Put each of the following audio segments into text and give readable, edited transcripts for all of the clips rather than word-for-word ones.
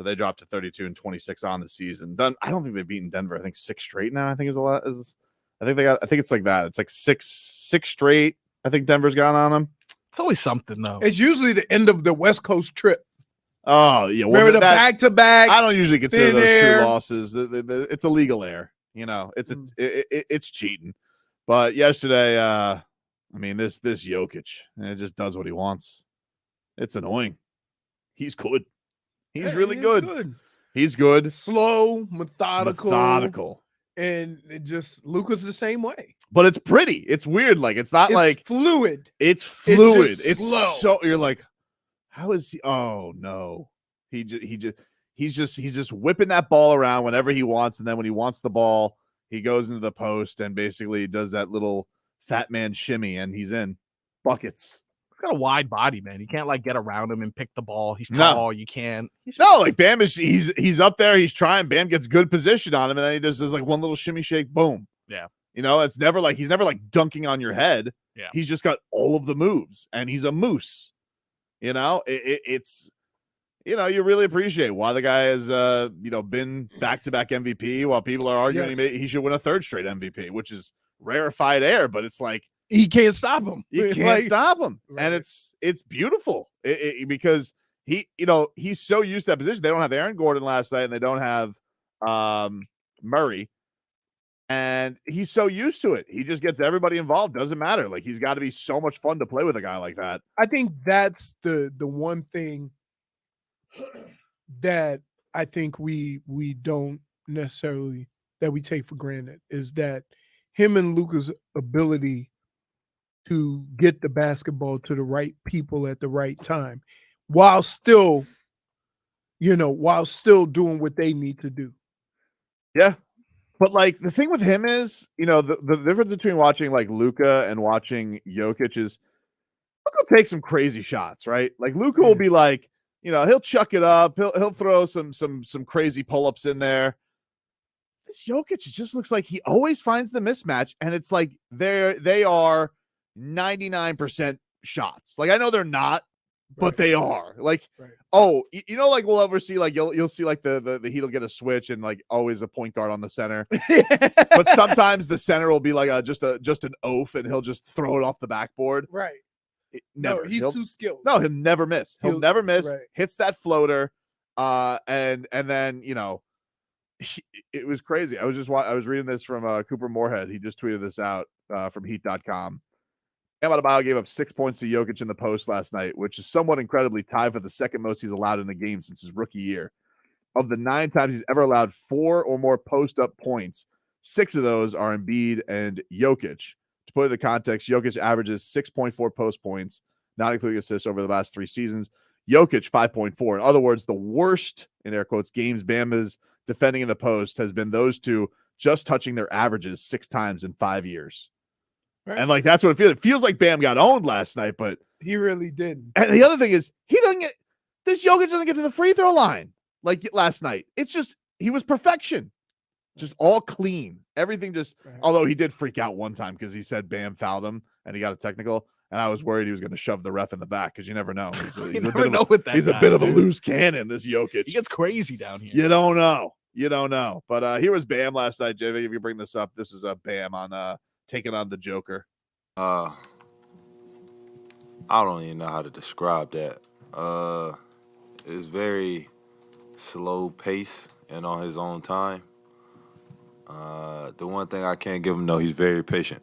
So they dropped to 32-26 on the season. I don't think they've beaten Denver. I think 6 straight now. I think is a lot. I think it's like that. It's like six straight. I think Denver's got on them. It's always something though. It's usually the end of the West Coast trip. Oh yeah, well, remember the back-to-back? I don't usually consider those 2 losses. It's a legal error. It's cheating. But yesterday, this Jokić, it just does what he wants. It's annoying. He's good. He's really good. He's good. Slow, methodical. And Luka's the same way. But it's pretty. It's weird. Like it's not like fluid. It's fluid. It's slow. So you're like, how is he? Oh no. He's just whipping that ball around whenever he wants, and then when he wants the ball, he goes into the post and basically does that little fat man shimmy, and he's in buckets. He's got a wide body, man. You can't like get around him and pick the ball. He's tall. No. You can't. Like Bam is he's up there. He's trying. Bam gets good position on him, and then he just does like one little shimmy shake, boom. Yeah. It's never like he's never like dunking on your head. Yeah. He's just got all of the moves, and he's a moose. It's. You really appreciate why the guy has, been back-to-back MVP while people are arguing he should win a 3rd straight MVP, which is rarefied air, but it's like he can't stop him. You can't stop him. Right. And it's beautiful because he's so used to that position. They don't have Aaron Gordon last night, and they don't have Murray. And he's so used to it. He just gets everybody involved. Doesn't matter. Like, he's got to be so much fun to play with a guy like that. I think that's the one thing that I think we don't necessarily that we take for granted is that him and Luka's ability to get the basketball to the right people at the right time while still doing what they need to do. Yeah. But like the thing with him is, the difference between watching like Luka and watching Jokić is Luka will take some crazy shots, right? Like Luka will be like, he'll chuck it up. He'll throw some crazy pull-ups in there. This Jokić, it just looks like he always finds the mismatch, and it's like they are 99% shots. Like I know they're not, but they are. Like, like we'll ever see like you'll see like the Heat will get a switch and like always a point guard on the center. But sometimes the center will be like just an oaf, and he'll just throw it off the backboard. Right. Never. No, he's too skilled. No, he'll never miss. He'll never miss. Right. Hits that floater, and then it was crazy. I was reading this from Cooper Moorhead. He just tweeted this out from Heat.com. Bam Adebayo gave up 6 points to Jokić in the post last night, which is somewhat incredibly tied for the second most he's allowed in a game since his rookie year. Of the 9 times he's ever allowed 4 or more post-up points, 6 of those are Embiid and Jokić. To put it into context, Jokić averages 6.4 post points, not including assists, over the last 3 seasons. Jokić, 5.4. In other words, the worst, in air quotes, games Bam is defending in the post has been those two just touching their averages 6 times in 5 years. Right. And like that's what it feels. It feels like Bam got owned last night, but he really didn't. And the other thing is this Jokić doesn't get to the free throw line like last night. It's just he was perfection. Just all clean. Everything just, although he did freak out one time because he said Bam fouled him and he got a technical. And I was worried he was going to shove the ref in the back because you never know. He's a bit of a loose cannon, this Jokić. He gets crazy down here. You don't know. But here was Bam last night, JV. If you bring this up, this is a Bam on taking on the Joker. I don't even know how to describe that. It's very slow pace and on his own time. The one thing I can't give him, though, he's very patient.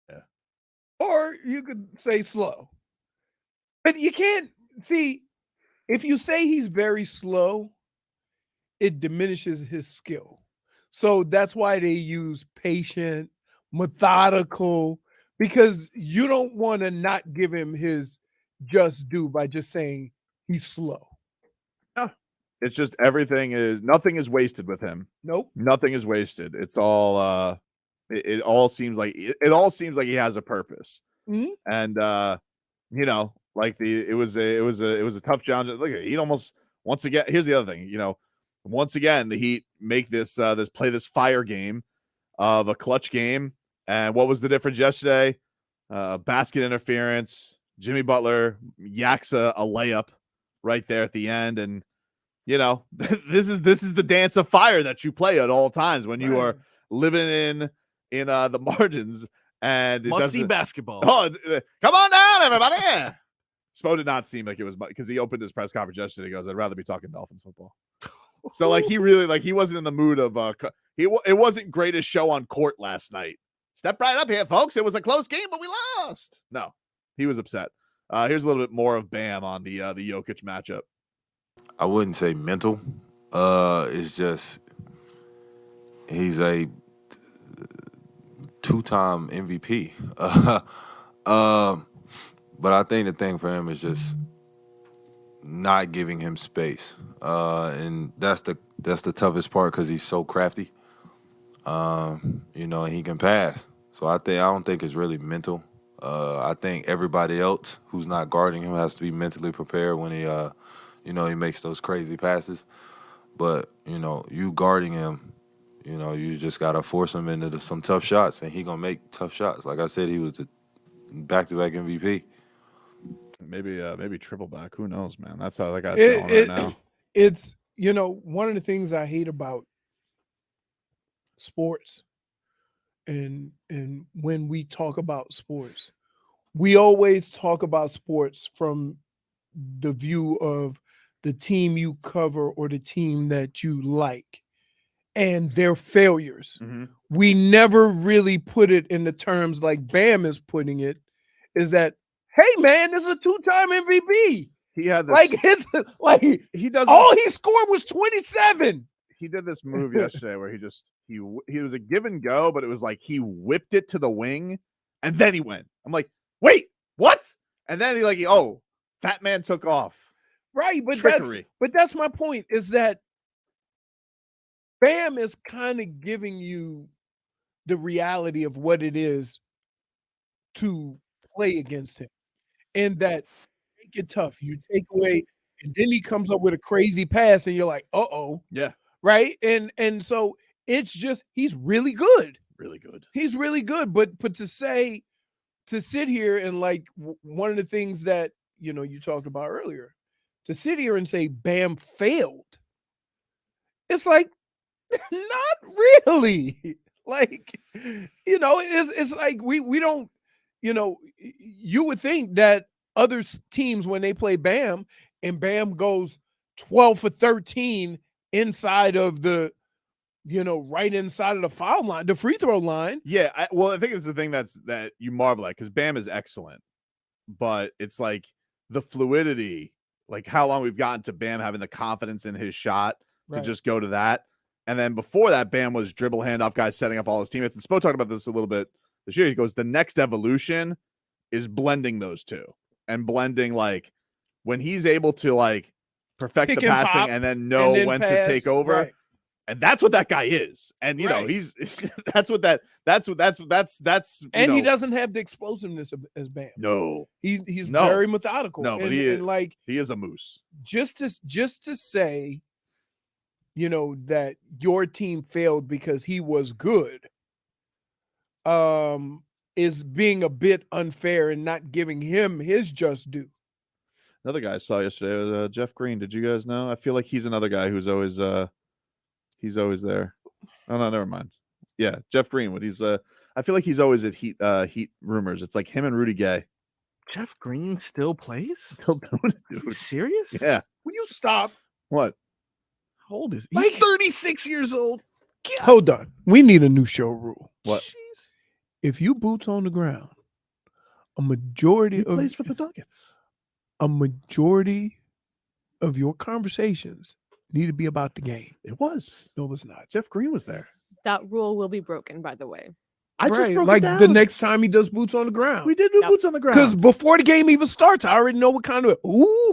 Yeah. Or you could say slow. But you can't see, if you say he's very slow, it diminishes his skill. So that's why they use patient, methodical, because you don't want to not give him his just due by just saying he's slow. It's just nothing is wasted with him. Nope. Nothing is wasted. It's all it all seems like he has a purpose. Mm-hmm. And like it was a tough challenge. Look at he almost once again. Here's the other thing, once again the Heat make this fire game of a clutch game. And what was the difference yesterday? Basket interference. Jimmy Butler yaks a layup right there at the end. And this is the dance of fire that you play at all times when you are living in the margins. And it Must see doesn't. basketball. Oh, come on down, everybody! Spo did not seem like it was because he opened his press conference yesterday. He goes, "I'd rather be talking Dolphins football." So like he really he wasn't in the mood of it wasn't greatest show on court last night. Step right up here, folks. It was a close game, but we lost. No, he was upset. Here's a little bit more of Bam on the Jokić matchup. I wouldn't say mental. It's just he's a two-time MVP. But I think the thing for him is just not giving him space, and that's the toughest part because he's so crafty. And he can pass. So I don't think it's really mental. I think everybody else who's not guarding him has to be mentally prepared when he makes those crazy passes. But you guarding him, you just gotta force him into some tough shots, and he gonna make tough shots. Like I said, he was the back-to-back MVP. Maybe triple back. Who knows, man? That's how that guy's going right now. It's one of the things I hate about sports, and when we talk about sports, we always talk about sports from the view of the team you cover or the team that you like and their failures. Mm-hmm. We never really put it in the terms like Bam is putting it, is that, hey man, this is a 2-time MVP. He had this, he does all he scored was 27. He did this move yesterday where he was a give and go, but it was like he whipped it to the wing and then he went. I'm like, wait, what? And then Fat Man took off. Right, but trickery. That's my point, is that Bam is kind of giving you the reality of what it is to play against him. And that make it tough. You take away, and then he comes up with a crazy pass, and you're like, uh-oh. Yeah. Right? And so it's just, he's really good. Really good. He's really good. But to sit here and one of the things that, you talked about earlier, to sit here and say Bam failed, it's like, not really. It's like we don't, you would think that other teams, when they play Bam and Bam goes 12 for 13 inside of the, right inside of the foul line, the free throw line. Yeah. I think it's the thing that you marvel at, because Bam is excellent, but it's like the fluidity, like how long we've gotten to Bam having the confidence in his shot to just go to that. And then before that, Bam was dribble handoff guys setting up all his teammates. And Spo talked about this a little bit this year. He goes, the next evolution is blending those two, and blending when he's able to perfect Pick the and passing pop, and then know when to take over. Right. And that's what that guy is. And he's that's he doesn't have the explosiveness as Bam. No. He's very methodical. No, but he is a moose. Just to say, that your team failed because he was good, is being a bit unfair and not giving him his just due. Another guy I saw yesterday was Jeff Green. Did you guys know? I feel like he's another guy who's always he's always there. Oh no, never mind. Yeah, Jeff Greenwood. He's I feel like he's always at Heat rumors. It's like him and Rudy Gay. Jeff Green still plays? Still doing it, dude. Are you serious? Yeah. Will you stop? What? How old is he? He's 36 years old. God. Hold on. We need a new show rule. What? Jeez. If you boots on the ground, a majority He plays for the Nuggets. A majority of your conversations need to be about the game. It was. No, it's not. Jeff Green was there. That rule will be broken, by the way. I just broke like it down. the next time he does boots on the ground. We did do boots on the ground. Because before the game even starts, I already know what kind of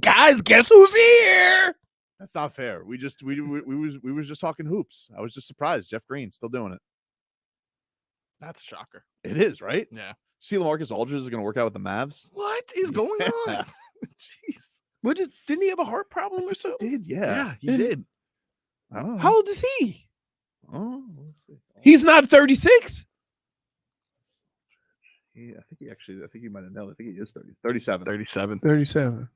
guys, guess who's here? That's not fair. We was just talking hoops. I was just surprised. Jeff Green still doing it. That's a shocker. It is, right? Yeah. See, LaMarcus Aldridge is going to work out with the Mavs. What is going on? Jeez. Didn't he have a heart problem or something? He did, yeah. Yeah, he did. I don't know. How old is he? Oh, let's see. He's not 36. I think he might have known. I think he is 37. 37. 37.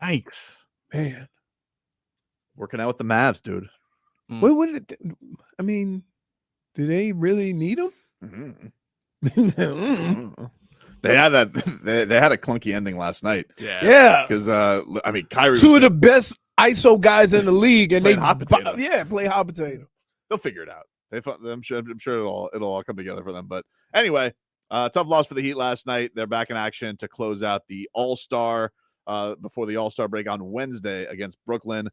Yikes. Man, Working out with the Mavs, dude. what would it? I mean, do they really need him? Mm-hmm. They had that. They had a clunky ending last night. Yeah, because I mean, Kyrie. Two of the best ISO guys in the league, and they Playing hot potato. play hot potato. They'll figure it out. I'm sure it'll all come together for them. But anyway, tough loss for the Heat last night. They're back in action to close out the All-Star before the All-Star break on Wednesday against Brooklyn.